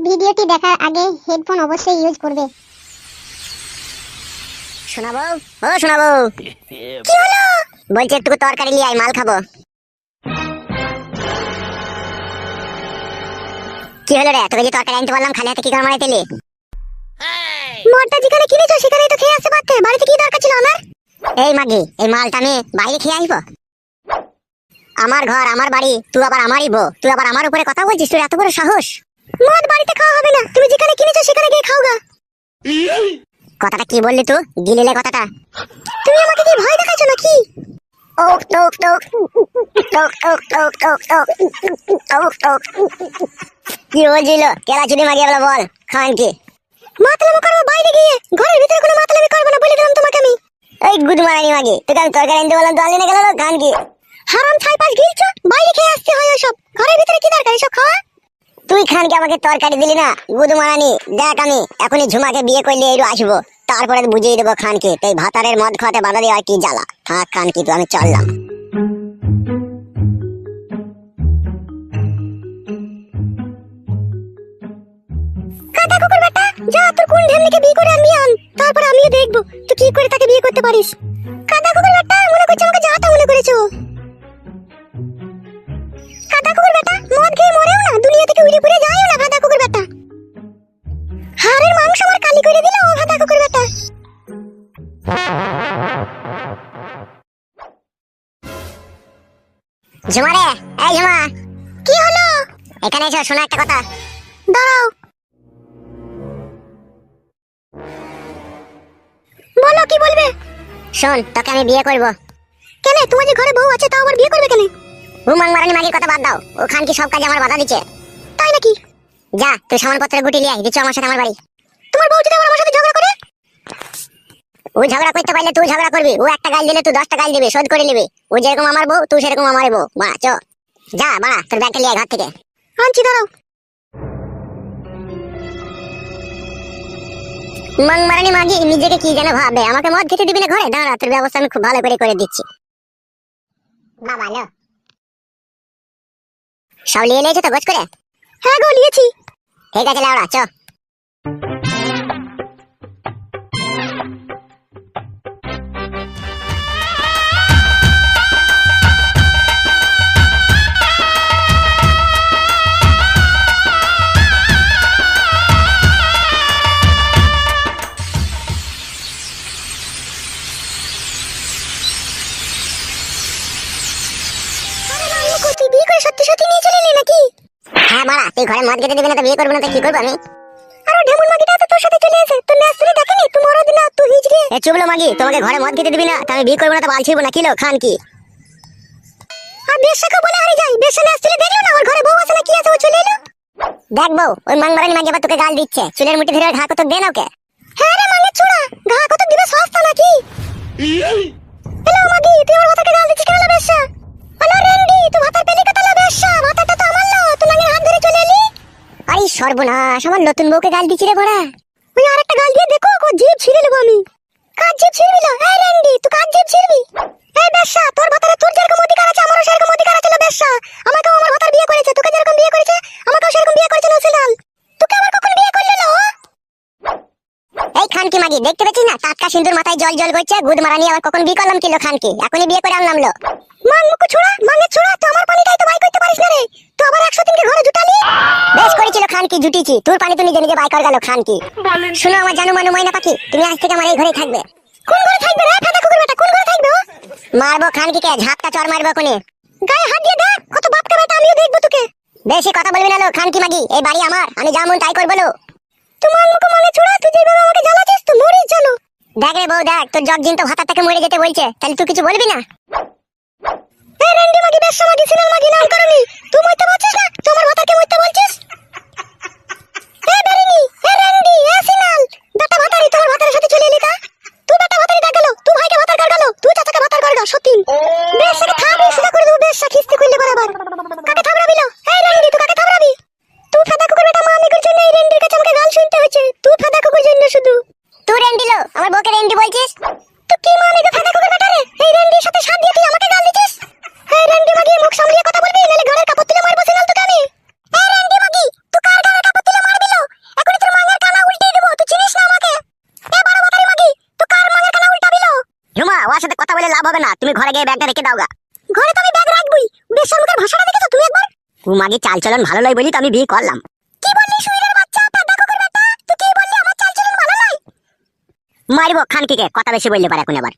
ভিডিওটি দেখার আগে হেডফোন অবশ্যই ইউজ করবে। শোনাবো ও শোনাবো। কি হলো? বলছি একটু তরকারি নিয়ে আয়, মাল খাবো। কি হলো রে, তোকে যে তরকারি আনতে বললাম খালি হাতে কি করে মারাই দিলি? মদটা যেখানে কিনেছো সেখানেই তো খেয়ে আসতে পারতে, বাড়িতে কি দরকার ছিল আমার? এই মাগি, এই মালটা আমি বাইরে খেয়ে আসবো? আমার ঘর আমার বাড়ি, তুই আবার আমারই বউ, তুই আবার আমার উপরে কথা বলছিস? তোর এত বড় সাহস? মদ বাড়িতে খাওয়া হবে না, তুমি যেখানে কিনেছো সেখানে গিয়ে খাওগা। কথাটা কি বললি তুই? গিলিলে কথাটা? তুমি আমাকে কি ভয় দেখাচ্ছ নাকি? ওক টোক টোক টোক টোক টোক টোক টোক টোক টোক। কি বলছিল? কেলা চুদি মাগি বলে বল, খান কি? মাতলামি করবো বাইরে গিয়ে, ঘরের ভিতরে কোনো মাতলামি করবো না বলে দিলাম তোমাকে আমি। এই গুদ মারানি মাগি, তোকে আমি তরকারি আনতে বললাম তো আনলি না গেল, খান কি? হারাম ছাইপাশ গিলছো, বাইরে খেয়ে আসতে হয় ওসব, ঘরের ভিতরে কি দরকার এসব খাওয়া? তুই খানকে আমাকে তরকারি দিলি না, গুদ মারানি। দেখ আমি এখনই ঝুমাকে বিয়ে করলে এইটু আসবো, তারপরে বুঝিয়ে দেবো খানকে তুই ভাতারের মদ খাওয়াতে বাধা দিয়ে আর কি জ্বালা। থাক খানকি, তুই আমি চললাম। কাদা কুকুর বেটা, যা তোর কোন ঢেমনিকে বিয়ে করে আনবি আন, তারপর আমিও দেখবো তুই কি করে তাকে বিয়ে করতে পারিস। কাদা কুকুর বেটা, মনে করছো আমাকে যাতা মনে করেছো? কাদা কুকুর বেটা, মদ খেয়ে মরেও না, দুনিয়া থেকে উড়ে পুড়ে যায়ও না কাদা কুকুর বেটা। হাড়ের মাংস আমার কালি করে দিল ও কাদা কুকুর বেটা। ঝুমা রে, এই ঝুমা, কি হলো? এখানে এসো, শোনো একটা কথা। দাঁড়াও, বলো কি বলবে? শোন, তোকে আমি বিয়ে করবো। কেন, তোমার যে ঘরে বউ আছে তাও আবার বিয়ে করবে কেন? হুমাং মারানি মাগির কথা বাদ দাও, ও খানকি সব কাজে আমার বাধা দিচ্ছে। তাই নাকি? যা তুই সামানপত্র গুটি লিয়ে আয়, দিচ্ছ আমার সাথে আমার বাড়ি। তোমার বউ যদি আবার আমার সাথে ঝগড়া করে? ও ঝগড়া করতে পারলে তুই ঝগড়া করবি, ও একটা গাল দিলে তুই 10টা গাল দিবি, শোধ করে নিবি। ও যেরকম আমার বউ, তুই সেরকম আমার বউ। বা চ, যা বাড়া, তোর ব্যাগটা লিয়ে আয় ঘর থেকে। আনছি, দাঁড়াও। মাং মারানি মাগি নিজেকে কি যেন ভাবে, আমাকে মদ খেতে দিবি না ঘরে? দাঁড়া, তোর ব্যবস্থা আমি খুব ভালো করে দিচ্ছি। বাবা লো, সব লিয়ে নিয়েছো তো গোছ করে? হ্যাঁ গো, নিয়েছি। ঠিক আছে লাউড়া, চ। তুই বিয়ে করে সত্যি সত্যি নিয়ে চলে এলি নাকি? হ্যাঁ বাড়া, তুই ঘরে মদ খেতে দিবি না তো বিয়ে করবি না তো কি করবো আমি? আর ঢেমুন মাগিটা তো তোর সাথে চলে এসে, তোর ন্যাস তুলে দেখেনি, তুই মরদ না তুই হিজড়ে। এ চুবলো মাগি, তোমাকে ঘরে মদ খেতে দিবি না তো আমি বিয়ে করবো না তো বাল ছিড়বো না, কিলো খান কি? আর বেশাকে বলে হারি যাই, বেশা ন্যাস তুলে দেখলো না ওর ঘরে বউ আছে না কি আছে, ও চলে এলো। দেখ বউ, ওই মাং মারানি মাগি আবার তোকে গাল দিচ্ছে, চুলের মুঠি ধরে ঘা কত দে না ওকে। হ্যাঁ রে মাঙ্গের ছোড়া, ঘা কত দিবে সস্তা নাকি? হ্যালো মাগি, তুই আমার ভাতাকে গাল দিচ্ছিস কেন? বেশা হ্যালো রেন্ডি, তুই ভাতার পেলি কথা লো? বেশা ভাতাটা তো আমার লো, তুই নাঙ্গের হাত ধরে চলে এলি। আরে সর্বনাশ, আমার নতুন বউকে গাল দিচ্ছি রে বড়া। ওই আরেকটা গাল দিয়ে দেখো, ও জিভ ছিঁড়ে নেবো আমি। কাজ জিভ ছিঁড়বি না? এই রেন্ডি, তুই কাজ জিভ ছিঁড়বি? এই বেশা, তোর ভাতারে তোর যেরকম অধিকার আছে আমারও সেরকম অধিকার আছে। বেশা, আমাকেও আমার ভাতার বিয়ে করেছে, তোকে যেরকম বিয়ে করেছে আমাকেও সেরকম বিয়ে করেছে নসিলাল। তোকে আবার কখন বিয়ে করলে লো? এই খানকি মাগি, দেখতে পেয়েছিস না টাটকা সিন্দুর মাথায় জল জল করছে? গুদ মারানি আবার কখন বিয়ে করলাম কিলো খানকি, এখনই বিয়ে করে আনলাম লো। মাং মুখ ছোড়া, মাঙ্গের ছোড়া, তুই আমার পানিটাই তো বাই করতে পারিস না রে। তুই আবার 100 দিনকে ঘরে জুটালি। বেশ করেছিল খানকি, জুটিছি। তোর পানি তো নিজে নিজে বাই কর গেল খানকি। শুনো আমার জানু মানু ময়না পাখি, তুমি আজ থেকে আমার এই ঘরেই থাকবে। কোন ঘরে থাকবে রে ফাদা কুকুর বেটা, কোন ঘরে থাকবে ও? মারবো খানকিকে, ঝাপটা চর মারবো কোনে। গায়ে হাত দিয়ে দেখ, কত বাপকা বেটা, আমিও দেখবো তোকে। বেশি কথা বলবি না লো খানকি মাগি, এই বাড়ি আমার, আমি যা মন তাই করবো লো। তুই মাং মুখ মাঙ্গের ছোড়া, তুই যেভাবে আমাকে জ্বালাচ্ছিস তুই মরিস জানো। দেখ রে বউ দেখ, তোর জগ জিন তো ভাতার থেকে মরে যেতে বলছে, তাহলে তুই কিছু বলবি না? এই রেন্ডি মাগি, বেশা মাগি, সিনাল মাগি, নাম করনি। তুই মরতে পারছিস না, তুই আমার ভাতাকে মরতে বলছিস? এই বেরিনি, এই রেন্ডি, এই সিনাল, বেটা ভাতারি তোমার ভাতারের সাথে চলে এলি কা? তুই বেটা ভাতারি ডাক গেল, তুই ভাইকে ভাতার কর গেল, তুই চাচাকে ভাতার কর গা, সতীন। বেশাকে থামবি, সেটা করে দেবো, বেশা খিস্তি করলে বরাবর। কাকে থামড়াবি লো? এই রেন্ডি, তুই কাকে থামড়াবি? তুই ফাদা কুকুর বেটা, মা আমি করছি না, এই রেন্ডির কাছে আমাকে গাল শুনতে হচ্ছে। তুই ফাদা কুকুর জন্য শুধু। তুই রেন্ডি লো, আমার বউকে রেন্ডি বলছিস? তুই কি মানে গো ফাদা কুকুর বেটা রে? এই রেন্ডির সাথে সাথ দিয়ে তুই আমাকে গাল দিছিস? এই রেন্ডি মাগি, মুখ সামলিয়ে কথা বলবি, নালে ঘরের কাপড় তুলে মারবো সিনাল তোকে আমি। এই রেন্ডি মাগি, হবে না, তুমি ঘরে গিয়ে ব্যাগটা রেখে দাও গা। ঘরে তো আমি ব্যাগ রাখবই, বেশরমুখের ভাষাটা দেখেছো তুমি একবার? ও মাগি চাল চলন ভালো নয় বলি তো আমি বিয়ে করলাম। কি বললি শুইরের বাচ্চা, পেদা কুকুর বেটা? তুই কি বললি আমার চালচলন ভালো নয়? মারবো খানকিকে, কথা বেশি বললে পারে এখন আবার।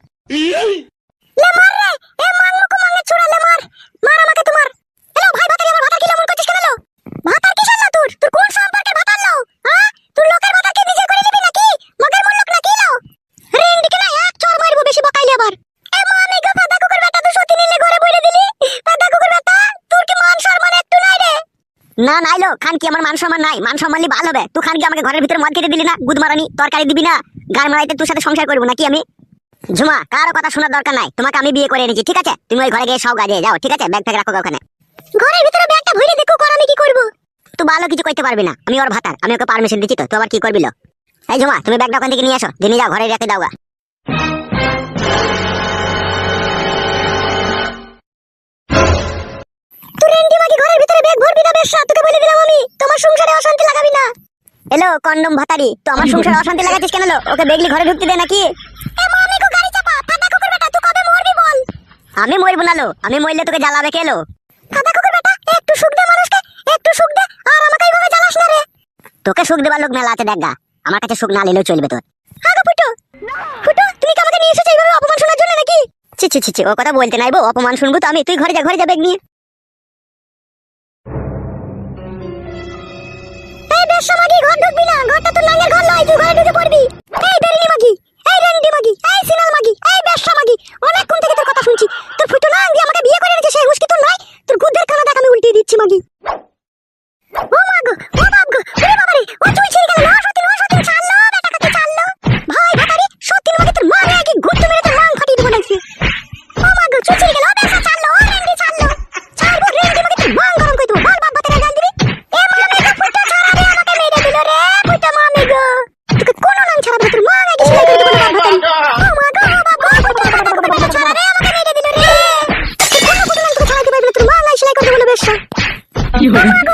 লে মার রে, এ মাংমুকু মাংগে ছুড়া লে মার। মার আমাকে তোমার। এলো ভাই ভাতারি আমার ভাতা কি এমন করছিস কেন লো? ভাতার কি শালা তোর? তোর কোন সম্পর্কের ভাতার লো? হ্যাঁ? তুই লোকের ভাতাকে নিজে করে নিবি নাকি? মগের মূল লোক নাকি লো? রেন্ডিকে না এক চড় মারবো বেশি বকাইলে আবার। এ মামি গো পেদা কুকুর বেটা, তুই সত্যি নিলে ঘরে বইরে দিলি? পেদা কুকুর বেটা, তোর কি মান সম্মান একটু নাই রে? না নাইলো খানকি, আমার মান সম্মান নাই, মান সম্মান ভালো হবে। তুই খানকি আমাকে ঘরের ভিতরে মদ খেতে দিলি না, গুদ মারানি, তরকারি দিবি না, গান মারাইতে তোর সাথে সংসার করবো নাকি আমি? ঝুমা, কারো কথা শোনার দরকার নাই, তোমাকে আমি বিয়ে করে এনেছি, ঠিক আছে? তুমি ওই ঘরে গিয়ে সব গাজে যাও, ঠিক আছে? ব্যাগ ফ্যাগ রাখো ওখানে। ঘরের ভিতরে ব্যাগটা ভরে দেখো কর, আমি কি করব? তুই ভালো কিছু করতে পারবি না, আমি ওর ভাতার, আমি ওকে পারমিশন দিচ্ছি তো, তুই আবার কি করবি লো? এই ঝুমা, তুমি ব্যাগটা ওখান থেকে নিয়ে আসো, দিয়ে নিয়ে যাও, ঘরে রেখে দাও গা। তুই রেন্ডি মাগি ঘরের ভিতরে ব্যাগ ভরবি না বেশা, তোকে বলে দিলাম আমি, তোমার সংসারে অশান্তি লাগাবি না। এলো কন্ডম ভাতারি, তো আমার সংসারে অশান্তি লাগাচ্ছিস কেন লো? ওকে বেগলি ঘরে ঢুকতে দে নাকি? এ মামি গো গাড়ি চাপা, পেদা কুকুর বেটা তুই কবে মরবি বল? আমি মরবো না লো, আমি মরলে তোকে জ্বালাবে কে লো? পেদা কুকুর বেটা, একটু সুখ দে মানুষকে, একটু সুখ দে, আর আমাকে এইভাবে জ্বালাস না রে। তোকে সুখ দেবার লোক মেলা আছে দেখা, আমার কাছে সুখ না নিলেও চলবে তোর। হ্যাঁ গো ফুটো, ফুটো তুমি কি আমাকে নিয়ে এসেছো এইভাবে অপমান শোনার জন্য নাকি? ছি ছি ছি ছি, ও কথা বলতে নাই বউ, অপমান শুনবো তো আমি। তুই ঘরে যা, ঘরে যা ব্যাগ নিয়ে। এই বেশা মাগি ঘর ঢুকবি না, ঘরটা তোর নাঙ্গের ঘর নয়, তুই ঘরে ঢুকে পড়বি। এই বেরিনি মাগি, এই রেন্ডি মাগি, এই সিনাল মাগি, এই বেশা মাগি, অনেকক্ষণ থেকে তোর কথা শুনছি। তোর ফুটো না আঙ্গি আমাকে বিয়ে করে এনেছে, সেই হুঁশকি তোর নাই? তোর গুদের খানা দেখ আমি উল্টিয়ে দিচ্ছি মাগি। ও মা গো, ও বাপ গো, ওরে বাবা রে, ও চুই ছিঁড়ে গেল, ও সতীন ছাড়লো, বেটা কাকে ছাড়লো। ভাই ভাতারি, সতীন মাগি তোর মা রে কি গুত্ত মেরে তোর মাং ফাটিয়ে দেবো নাকি। ও মা গো, চুই ছিঁড়ে গেল, ও বেশা ছাড়লো, ও রেন্ডি ছাড়লো। ছাড়বো রেন্ডি মাগি তোর মাং গরম করে দেবো, বল বাপ ভাতারে গাল দিবি। এ মামি গো ফুটো ছাড়া রে, আমাকে মেরে দিল রে, ফুটো মামি গো। তোকে কোনো নাম ছাড়াবো না, তোর মা আগে সেলাই করে দেবো বাপ ভাতারি। ও মা গো, ও বাপ গো, ফুটো ছাড়া রে, আমাকে মেরে দিল রে। তুই কোনো ফুটো নাম তোকে ছাড়াইতে পারবি না, তোর মা আগে সেলাই করে দেবো বেশা। ও মা গো,